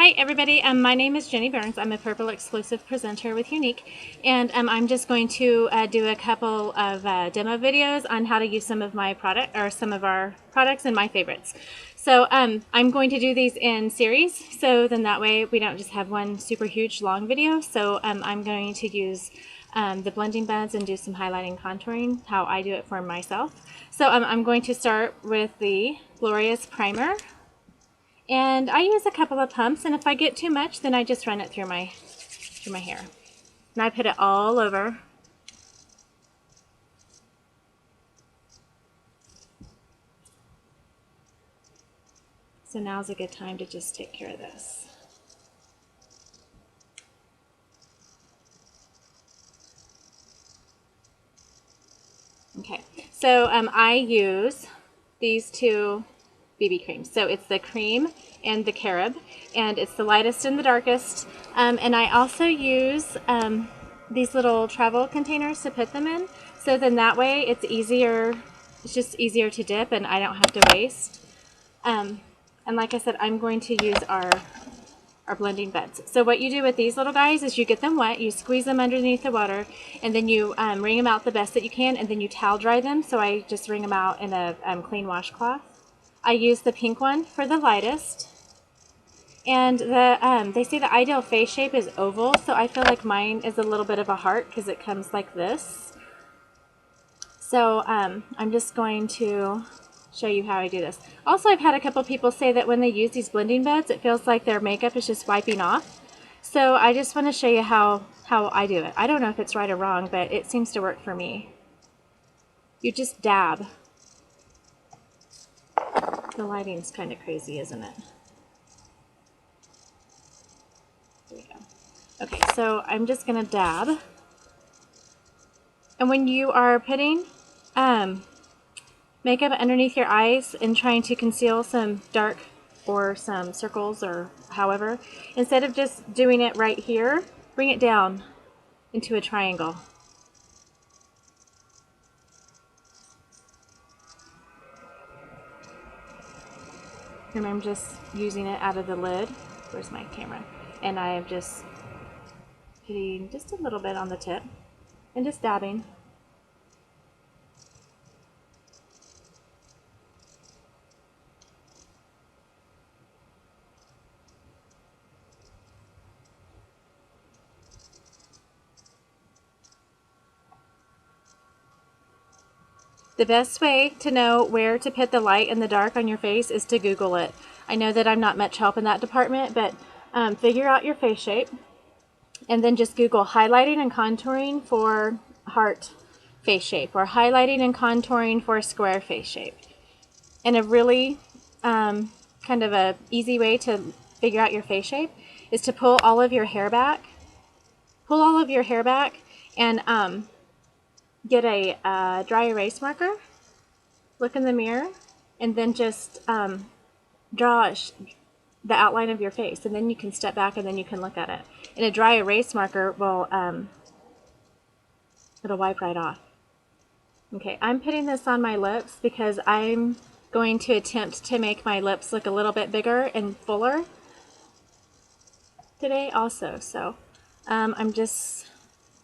Hi everybody, my name is Jenny Burns. I'm a Purple exclusive presenter with Younique, and I'm just going to do a couple of demo videos on how to use some of my product or some of our products and my favorites. So I'm going to do these in series, so then that way we don't just have one super huge long video. So I'm going to use the blending buds and do some highlighting, contouring, how I do it for myself. So I'm going to start with the Glorious Primer. And I use a couple of pumps, and if I get too much, then I just run it through my hair. And I put it all over. So now's a good time to just take care of this. Okay, so I use these two BB creams. So it's the cream and the carob, and it's the lightest and the darkest. And I also use these little travel containers to put them in. So then that way it's easier, it's just easier to dip and I don't have to waste. And like I said, I'm going to use our blending buds. So what you do with these little guys is you get them wet, you squeeze them underneath the water, and then you wring them out the best that you can, and then you towel dry them. So I just wring them out in a clean washcloth. I use the pink one for the lightest. And they say the ideal face shape is oval, so I feel like mine is a little bit of a heart because it comes like this. So I'm just going to show you how I do this. Also, I've had a couple people say that when they use these blending buds, it feels like their makeup is just wiping off. So I just want to show you how I do it. I don't know if it's right or wrong, but it seems to work for me. You just dab. The lighting's kind of crazy, isn't it? There we go. Okay, so I'm just going to dab. And when you are putting makeup underneath your eyes and trying to conceal some dark or some circles or however, instead of just doing it right here, bring it down into a triangle. And I'm just using it out of the lid. Where's my camera? And I am just hitting just a little bit on the tip and just dabbing. The best way to know where to put the light and the dark on your face is to Google it. I know that I'm not much help in that department, but figure out your face shape and then just Google highlighting and contouring for heart face shape or highlighting and contouring for square face shape. And a really kind of a easy way to figure out your face shape is to pull all of your hair back. Pull all of your hair back and get a dry erase marker, look in the mirror, and then just draw the outline of your face, and then you can step back and then you can look at it. And a dry erase marker will it'll wipe right off. Okay, I'm putting this on my lips because I'm going to attempt to make my lips look a little bit bigger and fuller today also. So I'm just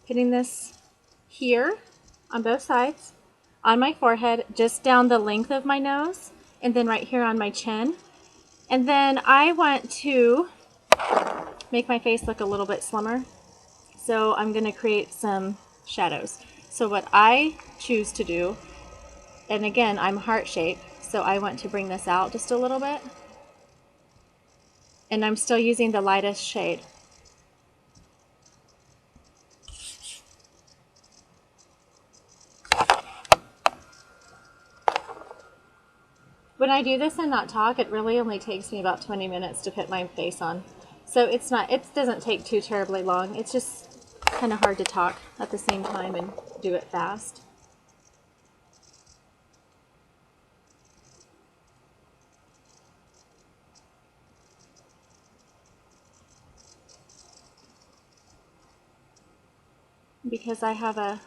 putting this here on both sides, on my forehead, just down the length of my nose, and then right here on my chin. And then I want to make my face look a little bit slimmer, so I'm going to create some shadows. So what I choose to do, and again, I'm heart shaped, so I want to bring this out just a little bit. And I'm still using the lightest shade. When I do this and not talk, it really only takes me about 20 minutes to put my face on. So it doesn't take too terribly long. It's just kind of hard to talk at the same time and do it fast. Because I have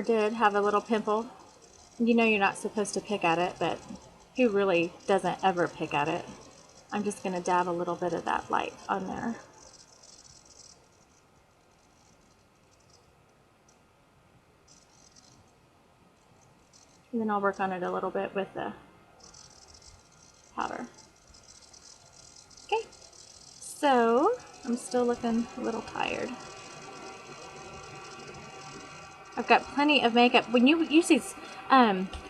did have a little pimple. You know you're not supposed to pick at it, but who really doesn't ever pick at it? I'm just going to dab a little bit of that light on there. And then I'll work on it a little bit with the powder. Okay, so I'm still looking a little tired. I've got plenty of makeup. When you use these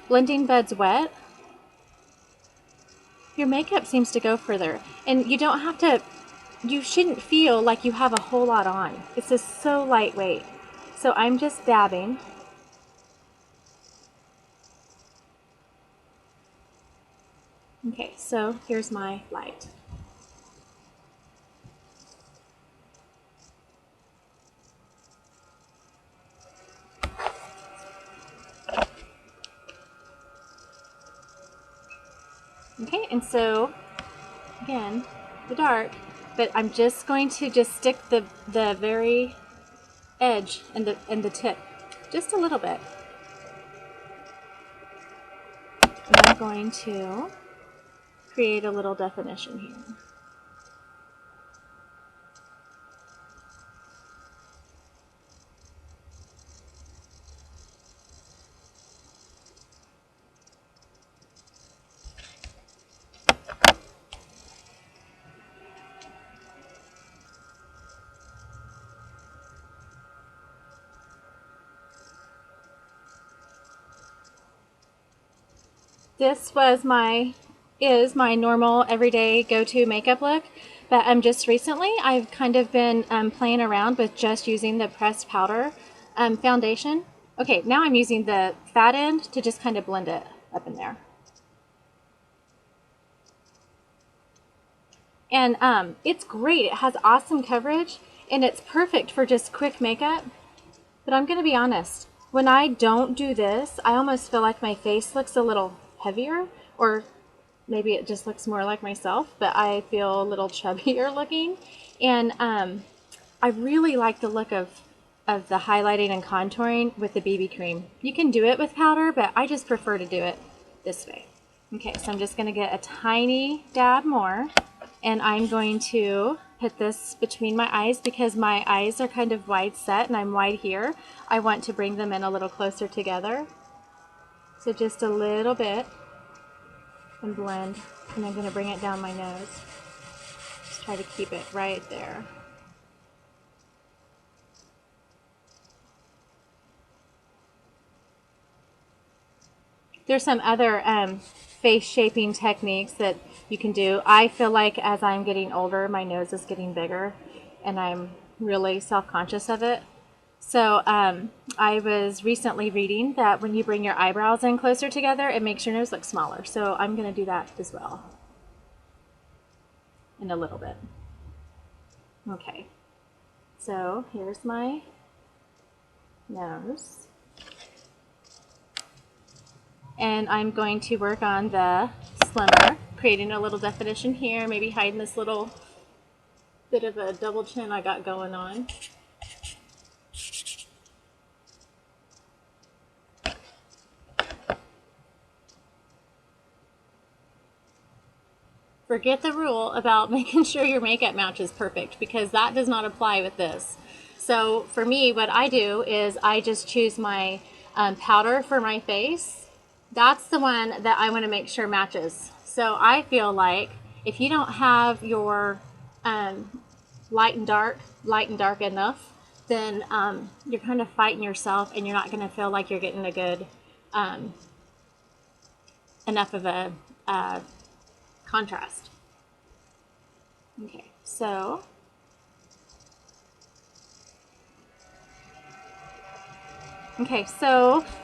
blending buds wet, your makeup seems to go further. And you don't have to, you shouldn't feel like you have a whole lot on. It's just so lightweight. So I'm just dabbing. Okay, so here's my light. Okay, and so again, the dark, but I'm just going to just stick the very edge and the tip just a little bit. And I'm going to create a little definition here. This is my normal everyday go-to makeup look, but just recently I've kind of been playing around with just using the pressed powder foundation. Okay, now I'm using the fat end to just kind of blend it up in there. And it's great. It has awesome coverage, and it's perfect for just quick makeup. But I'm going to be honest, when I don't do this, I almost feel like my face looks a little heavier, or maybe it just looks more like myself, but I feel a little chubbier looking. And I really like the look of the highlighting and contouring with the BB cream. You can do it with powder, but I just prefer to do it this way. Okay, so I'm just going to get a tiny dab more, and I'm going to put this between my eyes because my eyes are kind of wide set and I'm wide here. I want to bring them in a little closer together. So just a little bit and blend, and I'm going to bring it down my nose. Just try to keep it right there. There's some other face shaping techniques that you can do. I feel like as I'm getting older, my nose is getting bigger, and I'm really self-conscious of it. So I was recently reading that when you bring your eyebrows in closer together, it makes your nose look smaller. So I'm going to do that as well in a little bit. Okay, so here's my nose. And I'm going to work on the slimmer, creating a little definition here, maybe hiding this little bit of a double chin I got going on. Forget the rule about making sure your makeup match is perfect, because that does not apply with this. So for me, what I do is I just choose my powder for my face. That's the one that I want to make sure matches. So I feel like if you don't have your light and dark enough, then you're kind of fighting yourself, and you're not going to feel like you're getting a good enough of a contrast. Okay, so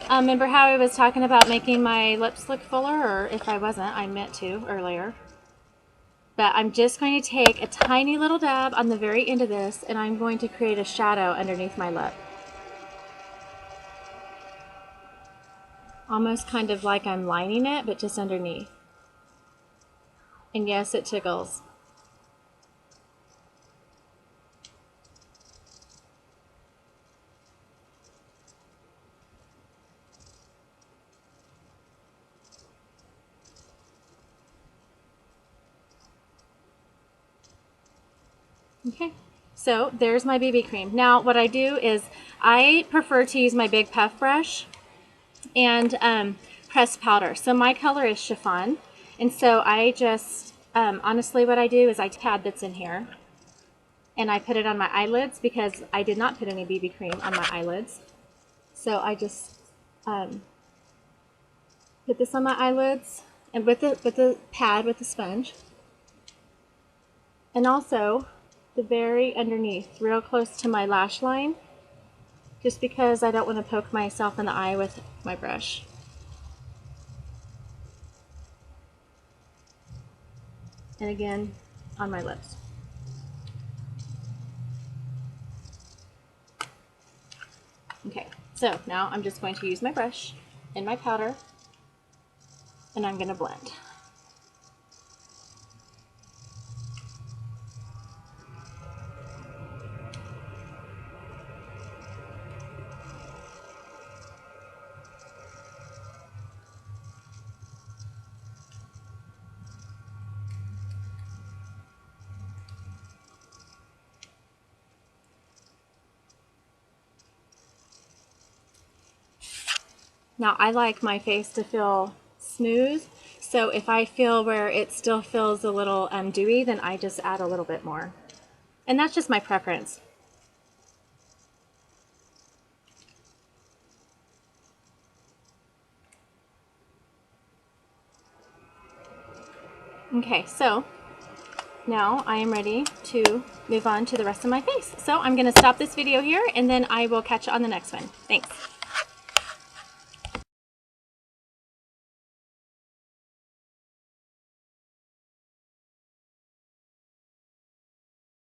remember how I was talking about making my lips look fuller, or if I wasn't, I meant to earlier. But I'm just going to take a tiny little dab on the very end of this, and I'm going to create a shadow underneath my lip. Almost kind of like I'm lining it, but just underneath. And yes, it tickles. Okay, so there's my BB cream. Now what I do is I prefer to use my big puff brush and pressed powder. So my color is chiffon, and so I just, honestly what I do is I take a pad that's in here and I put it on my eyelids because I did not put any BB cream on my eyelids. So I just put this on my eyelids and with the pad, with the sponge, and also the very underneath, real close to my lash line, just because I don't want to poke myself in the eye with my brush. And again, on my lips. Okay, so now I'm just going to use my brush and my powder, and I'm going to blend. Now I like my face to feel smooth, so if I feel where it still feels a little dewy, then I just add a little bit more. And that's just my preference. Okay, so now I am ready to move on to the rest of my face. So I'm going to stop this video here and then I will catch you on the next one. Thanks.